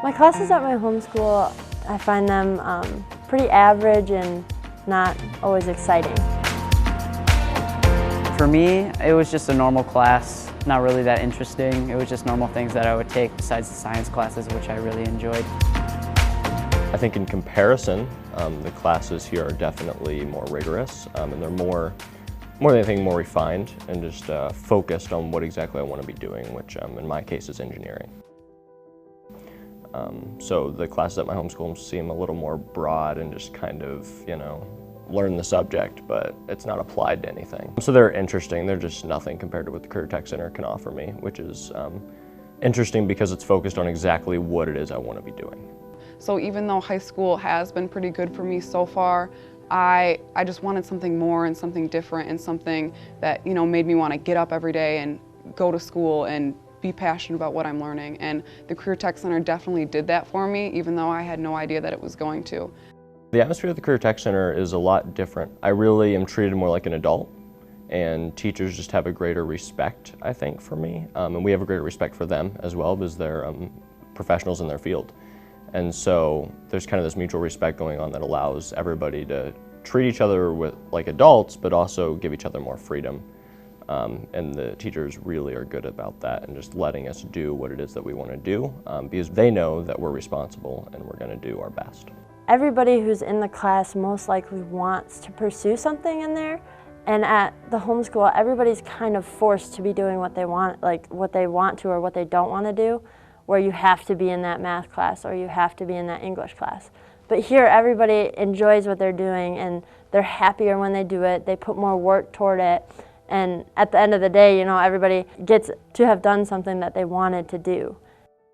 My classes at my homeschool, I find them pretty average and not always exciting. For me, it was just a normal class, not really that interesting. It was just normal things that I would take besides the science classes, which I really enjoyed. I think in comparison, the classes here are definitely more rigorous, and they're more than anything more refined and just focused on what exactly I want to be doing, which in my case is engineering. So the classes at my homeschool seem a little more broad and just kind of, learn the subject, but it's not applied to anything. So they're interesting, they're just nothing compared to what the Career Tech Center can offer me, which is interesting because it's focused on exactly what it is I want to be doing. So even though high school has been pretty good for me so far, I just wanted something more and something different and something that, made me want to get up every day and go to school and be passionate about what I'm learning. And the Career Tech Center definitely did that for me, even though I had no idea that it was going to. The atmosphere at the Career Tech Center is a lot different. I really am treated more like an adult, and teachers just have a greater respect, I think, for me. And we have a greater respect for them as well, because they're professionals in their field. And so there's kind of this mutual respect going on that allows everybody to treat each other like adults, but also give each other more freedom. And the teachers really are good about that and just letting us do what it is that we want to do, because they know that we're responsible and we're going to do our best. Everybody who's in the class most likely wants to pursue something in there, and at the homeschool everybody's kind of forced to be doing what they want, like what they want to or what they don't want to do, where you have to be in that math class or you have to be in that English class. But here everybody enjoys what they're doing and they're happier when they do it, they put more work toward it, and at the end of the day, everybody gets to have done something that they wanted to do.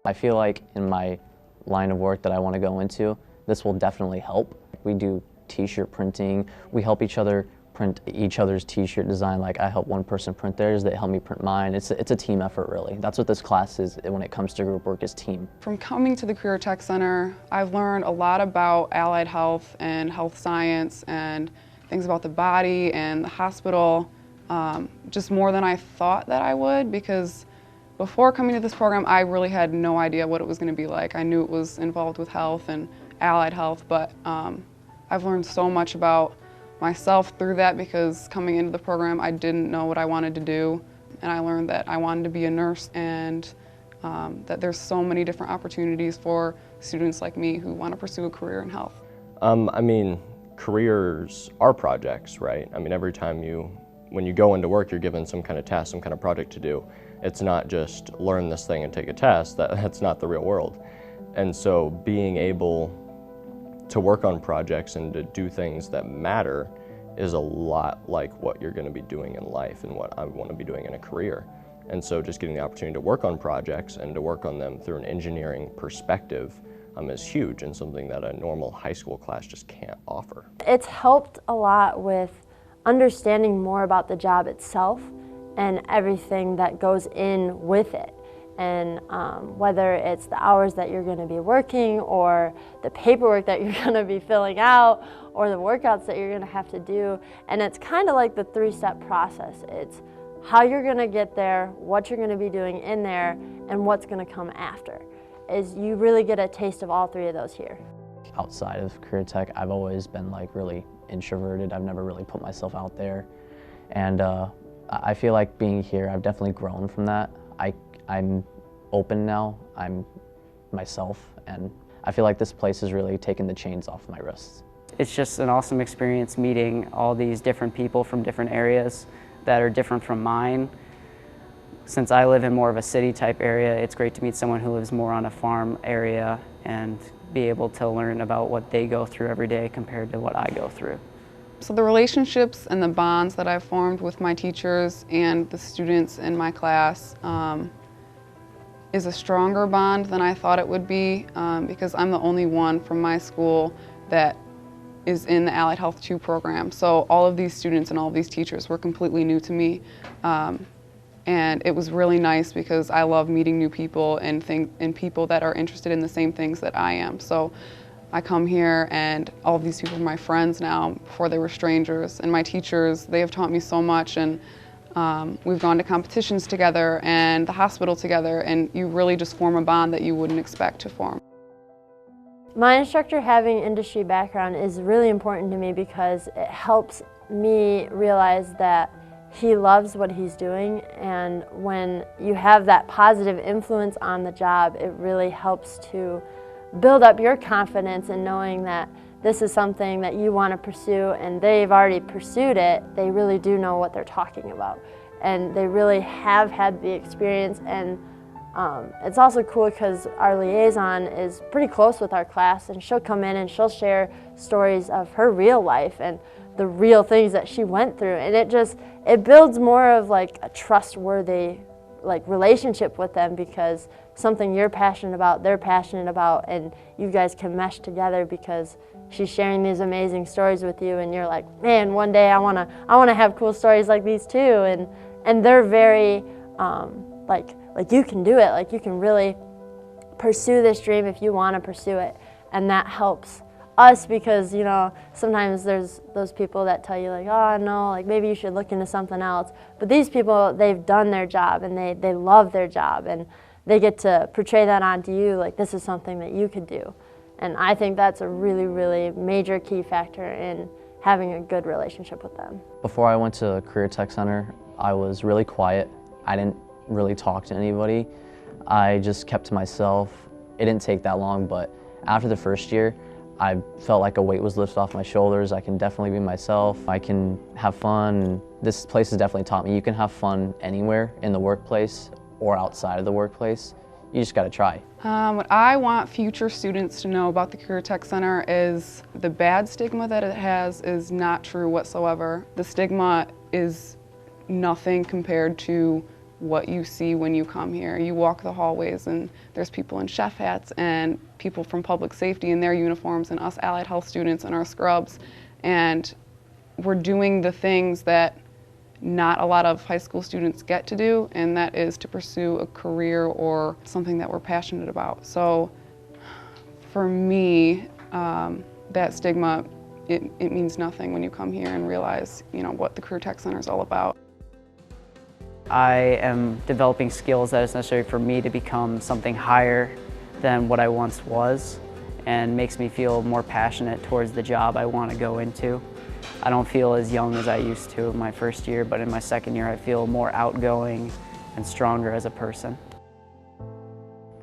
I feel like in my line of work that I want to go into, this will definitely help. We do t-shirt printing, we help each other print each other's t-shirt design. Like I help one person print theirs, they help me print mine. It's a team effort really. That's what this class is when it comes to group work, is team. From coming to the Career Tech Center, I've learned a lot about allied health and health science and things about the body and the hospital, just more than I thought that I would, because before coming to this program, I really had no idea what it was going to be like. I knew it was involved with health and allied health, but I've learned so much about myself through that, because coming into the program I didn't know what I wanted to do, and I learned that I wanted to be a nurse, and that there's so many different opportunities for students like me who want to pursue a career in health. Careers are projects, right? Every time when you go into work, you're given some kind of task, some kind of project to do. It's not just learn this thing and take a test. That's not the real world. And so being able to work on projects and to do things that matter is a lot like what you're going to be doing in life and what I want to be doing in a career. And so just getting the opportunity to work on projects and to work on them through an engineering perspective is huge, and something that a normal high school class just can't offer. It's helped a lot with understanding more about the job itself and everything that goes in with it. And whether it's the hours that you're going to be working or the paperwork that you're going to be filling out or the workouts that you're going to have to do. And it's kind of like the three-step process. It's how you're going to get there, what you're going to be doing in there, and what's going to come after. Is you really get a taste of all three of those here. Outside of Career Tech, I've always been really introverted. I've never really put myself out there. And I feel like being here, I've definitely grown from that. I'm open now, I'm myself, and I feel like this place has really taken the chains off my wrists. It's just an awesome experience meeting all these different people from different areas that are different from mine. Since I live in more of a city type area, it's great to meet someone who lives more on a farm area and be able to learn about what they go through every day compared to what I go through. So the relationships and the bonds that I've formed with my teachers and the students in my class is a stronger bond than I thought it would be, because I'm the only one from my school that is in the Allied Health 2 program. So all of these students and all of these teachers were completely new to me. And it was really nice because I love meeting new people and people that are interested in the same things that I am. So I come here and all of these people are my friends now. Before they were strangers. And my teachers, they have taught me so much, and we've gone to competitions together and the hospital together, and you really just form a bond that you wouldn't expect to form. My instructor having industry background is really important to me because it helps me realize that he loves what he's doing, and when you have that positive influence on the job, it really helps to build up your confidence in knowing that this is something that you want to pursue and they've already pursued it. They really do know what they're talking about, and they really have had the experience. And it's also cool because our liaison is pretty close with our class, and she'll come in and she'll share stories of her real life and the real things that she went through, and it builds more of like a trustworthy relationship with them, because something you're passionate about, they're passionate about, and you guys can mesh together because she's sharing these amazing stories with you, and you're like, man, one day I wanna have cool stories like these too, and they're very like you can do it, like you can really pursue this dream if you want to pursue it. And that helps us because, you know, sometimes there's those people that tell you like, oh no, like maybe you should look into something else. But these people, they've done their job and they love their job, and they get to portray that onto you like this is something that you could do. And I think that's a really, really major key factor in having a good relationship with them. Before I went to Career Tech Center, I was really quiet. I didn't really talk to anybody. I just kept to myself. It didn't take that long, but after the first year, I felt like a weight was lifted off my shoulders. I can definitely be myself. I can have fun. This place has definitely taught me you can have fun anywhere in the workplace or outside of the workplace. You just gotta try. What I want future students to know about the Career Tech Center is the bad stigma that it has is not true whatsoever. The stigma is nothing compared to what you see when you come here. You walk the hallways and there's people in chef hats and people from public safety in their uniforms and us allied health students in our scrubs, and we're doing the things that not a lot of high school students get to do, and that is to pursue a career or something that we're passionate about. So for me, that stigma, it means nothing when you come here and realize, you know, what the Career Tech Center is all about. I am developing skills that is necessary for me to become something higher than what I once was, and makes me feel more passionate towards the job I want to go into. I don't feel as young as I used to in my first year, but in my second year I feel more outgoing and stronger as a person.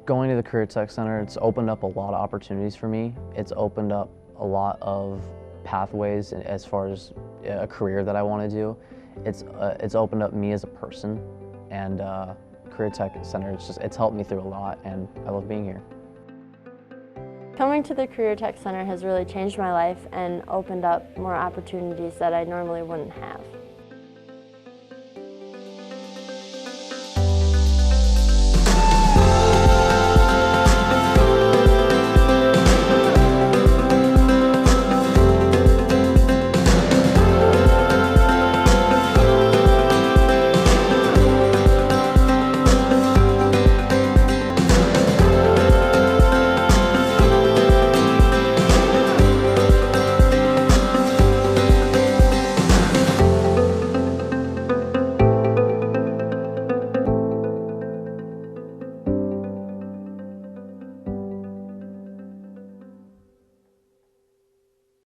Going to the Career Tech Center, it's opened up a lot of opportunities for me. It's opened up a lot of pathways as far as a career that I want to do. It's opened up me as a person, and Career Tech Center, it's helped me through a lot, and I love being here. Coming to the Career Tech Center has really changed my life and opened up more opportunities that I normally wouldn't have.